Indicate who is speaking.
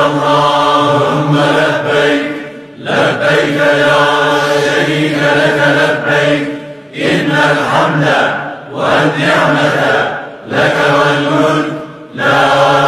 Speaker 1: اللهم لبيك لبيك لا شريك لك لبيك إن الحمد والنعمة لك والملك لا